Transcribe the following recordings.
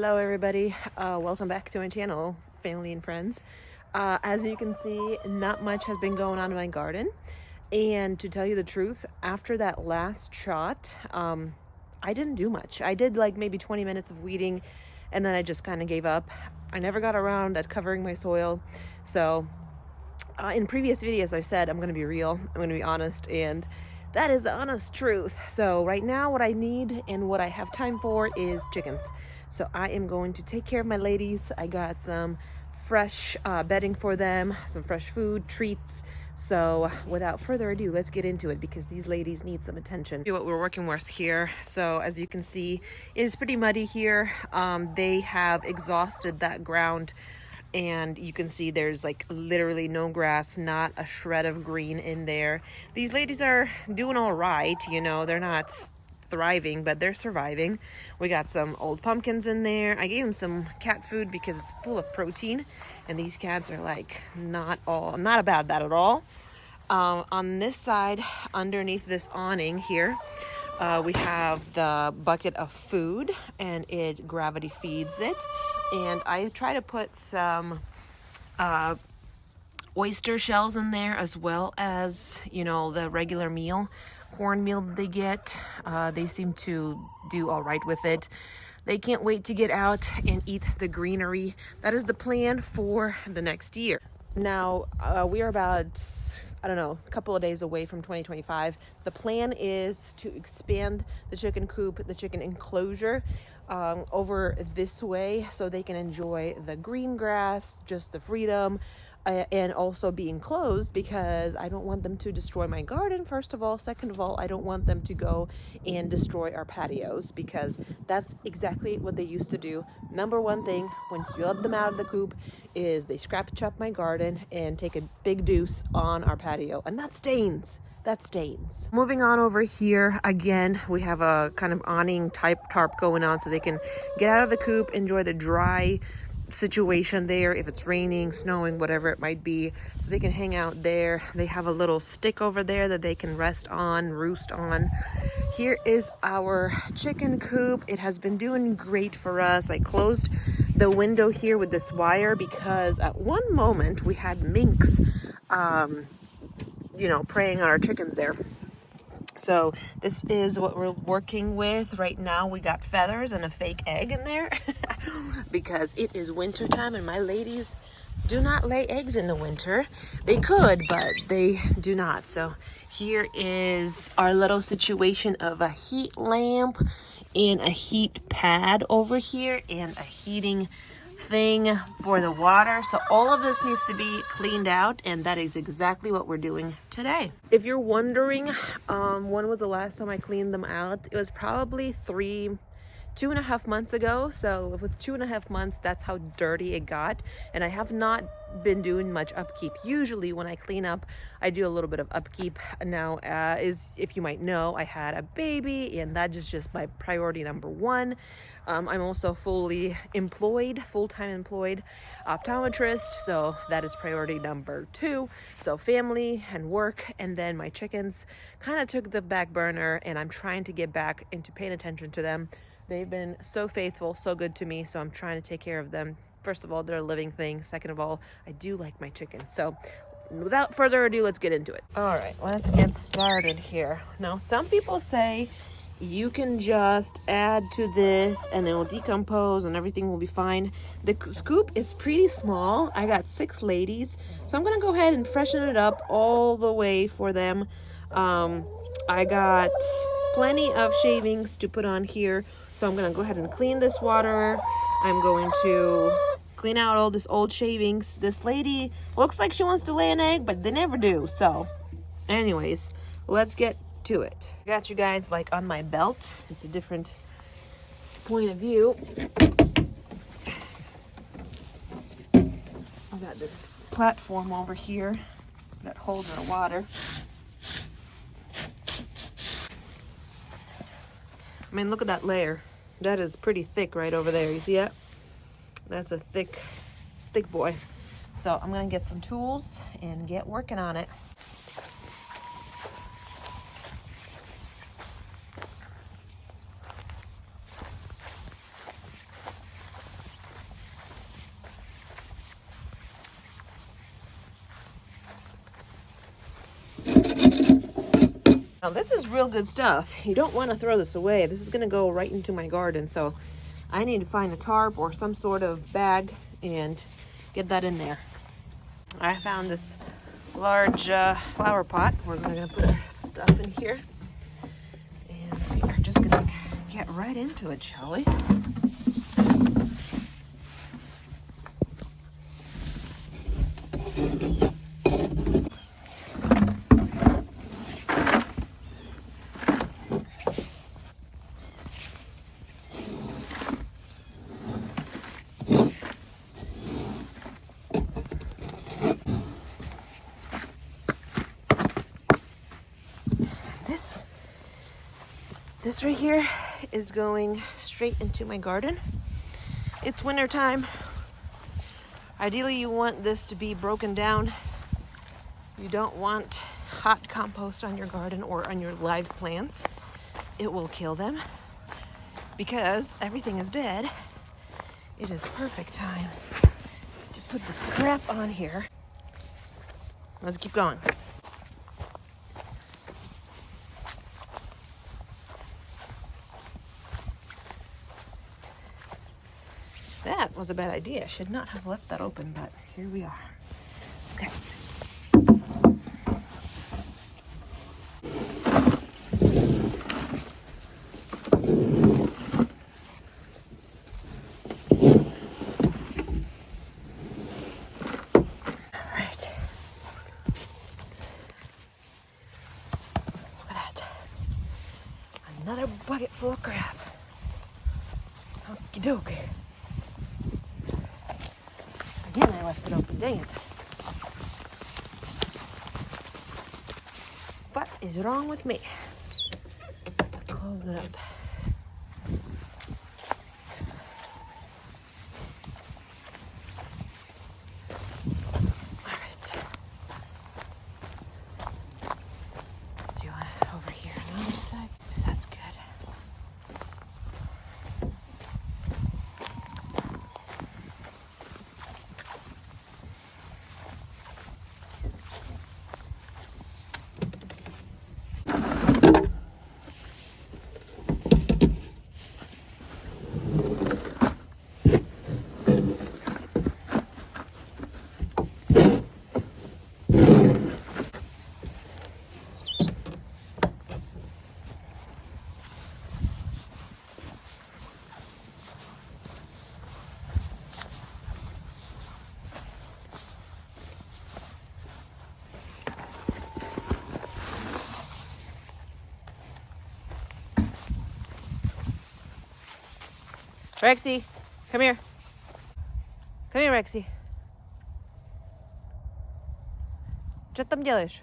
Hello everybody, welcome back to my channel, family and friends. As you can see, not much has been going on in my garden, and to tell you the truth, after that last shot, I didn't do much. I did like maybe 20 minutes of weeding, and then I just kind of gave up. I never got around at covering my soil. So in previous videos I've said I'm going to be real, I'm going to be honest, and that is the honest truth. So right now what I need and what I have time for is chickens. So I am going to take care of my ladies. I got some fresh bedding for them, some fresh food, treats. So without further ado, let's get into it because these ladies need some attention. What we're working with here. So as you can see, it is pretty muddy here. They have exhausted that ground, and you can see there's like literally no grass, not a shred of green in there. These ladies are doing all right, you know, they're not thriving, but they're surviving. We got some old pumpkins in there. I gave them some cat food because it's full of protein, and these cats are like not about that at all. On this side, underneath this awning here, we have the bucket of food, and it gravity feeds it. And I try to put some oyster shells in there, as well as, you know, the regular meal, cornmeal they get. They seem to do all right with it. They can't wait to get out and eat the greenery. That is the plan for the next year. Now, we are about, I don't know, a couple of days away from 2025. The plan is to expand the chicken coop, the chicken enclosure, over this way so they can enjoy the green grass, just the freedom, and also be enclosed because I don't want them to destroy my garden, first of all. Second of all, I don't want them to go and destroy our patios because that's exactly what they used to do. Number one thing, once you let them out of the coop, is they scratch up my garden and take a big deuce on our patio, and that stains. That stains. Moving on over here, again, we have a kind of awning type tarp going on so they can get out of the coop, enjoy the dry situation there, if it's raining, snowing, whatever it might be, so they can hang out there. They have a little stick over there that they can rest on, roost on. Here is our chicken coop. It has been doing great for us. I closed the window here with this wire because at one moment we had minks you know, preying on our chickens there. So this is what we're working with right now. We got feathers and a fake egg in there because it is winter time and my ladies do not lay eggs in the winter. They could, but they do not. So here is our little situation of a heat lamp and a heat pad over here and a heating thing for the water. So all of this needs to be cleaned out, and that is exactly what we're doing today. If you're wondering when was the last time I cleaned them out, it was probably 2.5 months ago. So with 2.5 months, that's how dirty it got, and I have not been doing much upkeep. Usually when I clean up, I do a little bit of upkeep. Now, if you might know, I had a baby, and that is just my priority number one. I'm also full-time employed optometrist, so that is priority number 2. So family and work, and then my chickens kind of took the back burner, and I'm trying to get back into paying attention to them. They've been so faithful, so good to me, so I'm trying to take care of them. First of all, they're a living thing. Second of all, I do like my chickens. So without further ado, let's get into it. All right, let's get started here. Now, some people say you can just add to this and it will decompose and everything will be fine. The scoop is pretty small. I got 6 ladies, so I'm gonna go ahead and freshen it up all the way for them. I got plenty of shavings to put on here, so I'm gonna go ahead and clean this water. I'm going to clean out all this old shavings. This lady looks like she wants to lay an egg, but they never do. So anyways, let's get to it. I got you guys like on my belt. It's a different point of view. I got this platform over here that holds our water. I mean, look at that layer. That is pretty thick right over there. You see that? That's a thick boy. So I'm gonna get some tools and get working on it. Now this is real good stuff. You don't want to throw this away. This is going to go right into my garden, so I need to find a tarp or some sort of bag and get that in there. I found this large flower pot. We're going to put our stuff in here, and we are just going to get right into it, shall we? This right here is going straight into my garden. It's winter time. Ideally, you want this to be broken down. You don't want hot compost on your garden or on your live plants. It will kill them. Because everything is dead, it is perfect time to put this crap on here. Let's keep going. That was a bad idea. I should not have left that open, but here we are. Okay. All right. Look at that. Another bucket full of crap. Okie doke. Again, I left it open, dang it. What is wrong with me? Let's close it up. All right. Let's do it over here on the other side. That's good. Rexy, come here. Come here, Rexy. Что там делаешь?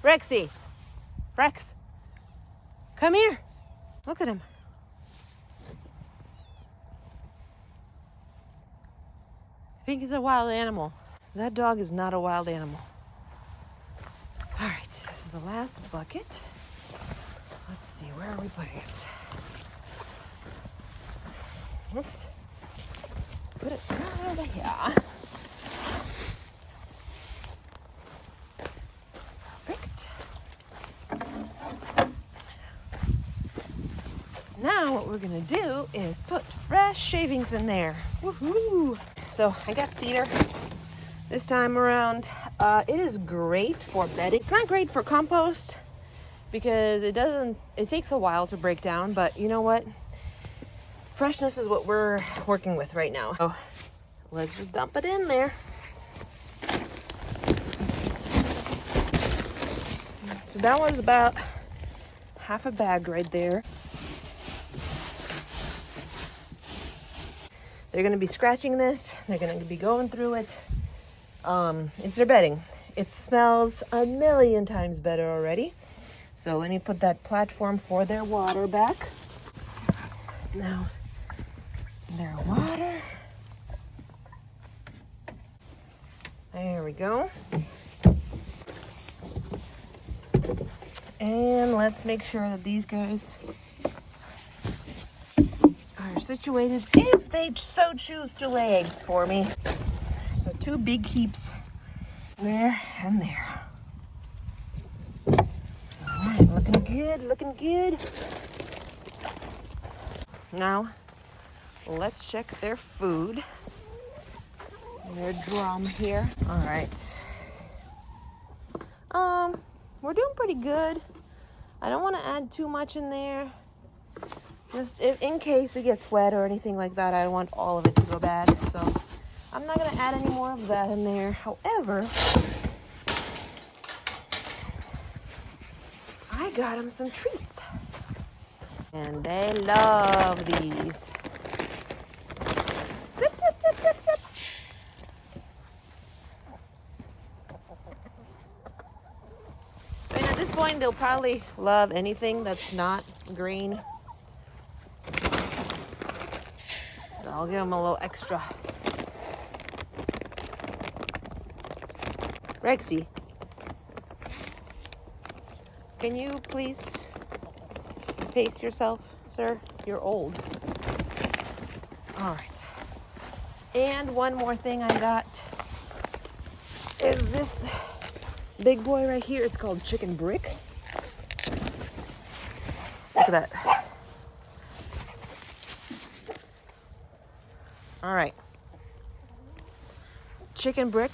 Rexy, Rex, come here. Look at him. I think he's a wild animal. That dog is not a wild animal. All right, this is the last bucket. Let's see, where are we putting it? Let's put it right over here. Perfect. Now what we're gonna do is put fresh shavings in there. Woohoo! So I got cedar this time around. It is great for bedding. It's not great for compost because it takes a while to break down, but you know what? freshness is what we're working with right now. So let's just dump it in there. So that was about half a bag right there. They're gonna be scratching this. They're gonna be going through it. It's their bedding. It smells a million times better already. So let me put that platform for their water back. Now, their water. There we go. And let's make sure that these guys are situated if they so choose to lay eggs for me. So 2 big heaps there and there. All right, looking good, looking good. Now, let's check their food. Their drum here. All right. We're doing pretty good. I don't want to add too much in there. Just if, in case it gets wet or anything like that, I don't want all of it to go bad. So I'm not going to add any more of that in there. However, I got them some treats. And they love these. Zip, zip, zip, zip, zip. And at this point, they'll probably love anything that's not green. So I'll give them a little extra. Rexy, can you please pace yourself, sir? You're old. All right. And one more thing I got is this big boy right here. It's called chicken brick. Look at that. All right. Chicken brick.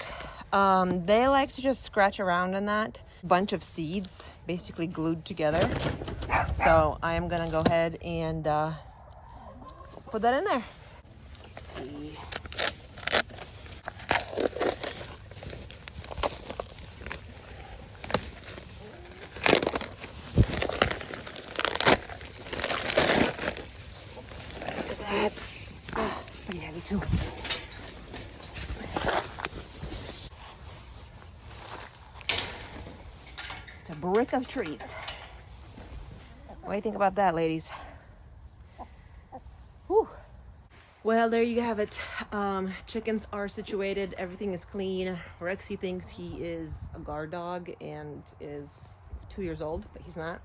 They like to just scratch around in that. Bunch of seeds basically glued together. So I am gonna go ahead and put that in there. Let's see. Look at that. Oh, pretty heavy too. Just a brick of treats. What do you think about that, ladies? Whew. Well, there you have it. Chickens are situated. Everything is clean. Rexy thinks he is a guard dog and is 2 years old, but he's not.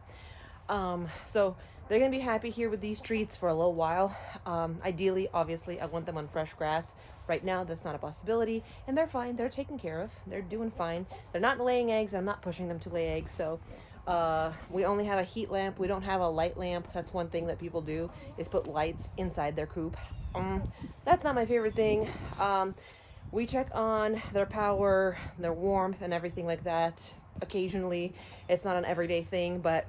So they're going to be happy here with these treats for a little while. Ideally, obviously, I want them on fresh grass. Right now, that's not a possibility. And they're fine. They're taken care of. They're doing fine. They're not laying eggs. I'm not pushing them to lay eggs. So we only have a heat lamp. We don't have a light lamp. That's one thing that people do, is put lights inside their coop. That's not my favorite thing. We check on their power, their warmth, and everything like that occasionally. It's not an everyday thing, but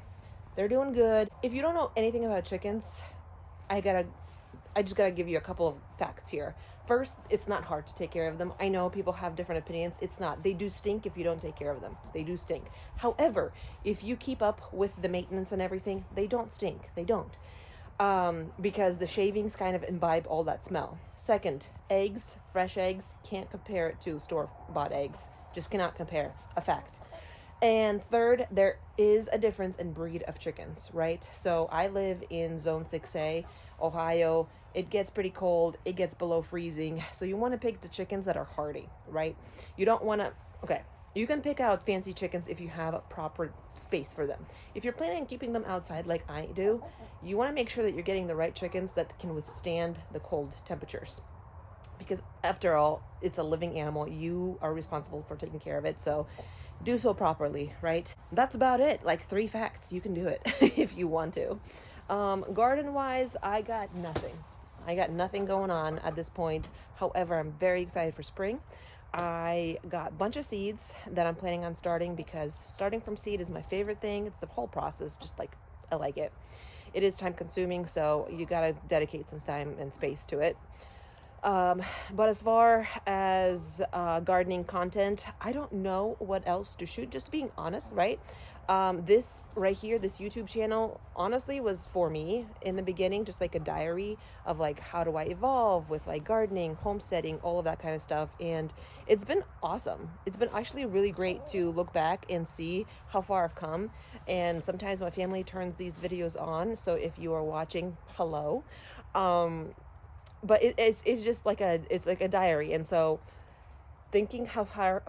they're doing good. If you don't know anything about chickens, I just gotta give you a couple of facts here. First, it's not hard to take care of them. I know people have different opinions. It's not. They do stink if you don't take care of them. They do stink. However, if you keep up with the maintenance and everything, they don't stink. They don't. Because the shavings kind of imbibe all that smell. Second, eggs, fresh eggs, can't compare it to store-bought eggs. Just cannot compare. A fact. And third, there is a difference in breed of chickens, right? So I live in Zone 6A, Ohio. It gets pretty cold. It gets below freezing. So you want to pick the chickens that are hardy, right? You don't want to, okay, you can pick out fancy chickens if you have a proper space for them. If you're planning on keeping them outside like I do, you want to make sure that you're getting the right chickens that can withstand the cold temperatures. Because after all, it's a living animal. You are responsible for taking care of it. So do so properly, right? That's about it. Like 3 facts. You can do it if you want to. Garden-wise, I got nothing. I got nothing going on at this point. However, I'm very excited for spring. I got a bunch of seeds that I'm planning on starting because starting from seed is my favorite thing. It's the whole process, just like I like it. it is time consuming, so you gotta dedicate some time and space to it. But as far as gardening content, I don't know what else to shoot, just being honest, right? This right here, this YouTube channel, honestly was for me in the beginning, just like a diary of like, how do I evolve with like gardening, homesteading, all of that kind of stuff. And it's been awesome. It's been actually really great to look back and see how far I've come. And sometimes my family turns these videos on, so if you are watching, hello. But it's just like it's like a diary. And so thinking how far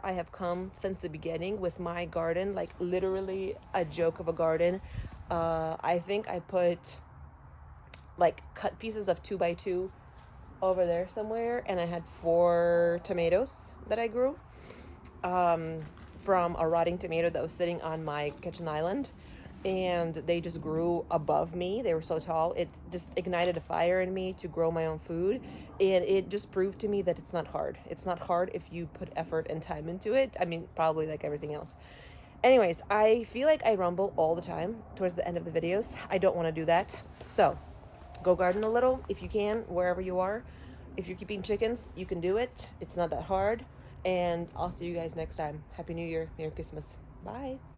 I have come since the beginning with my garden, like literally a joke of a garden. I think I put like cut pieces of 2x2 over there somewhere, and I had 4 tomatoes that I grew from a rotting tomato that was sitting on my kitchen island. And they just grew above me. They were so tall. It just ignited a fire in me to grow my own food. And it just proved to me that it's not hard. It's not hard if you put effort and time into it. I mean, probably like everything else. Anyways, I feel like I rumble all the time towards the end of the videos. I don't want to do that. So go garden a little if you can, wherever you are. If you're keeping chickens, you can do it. It's not that hard. And I'll see you guys next time. Happy New Year. Merry Christmas. Bye.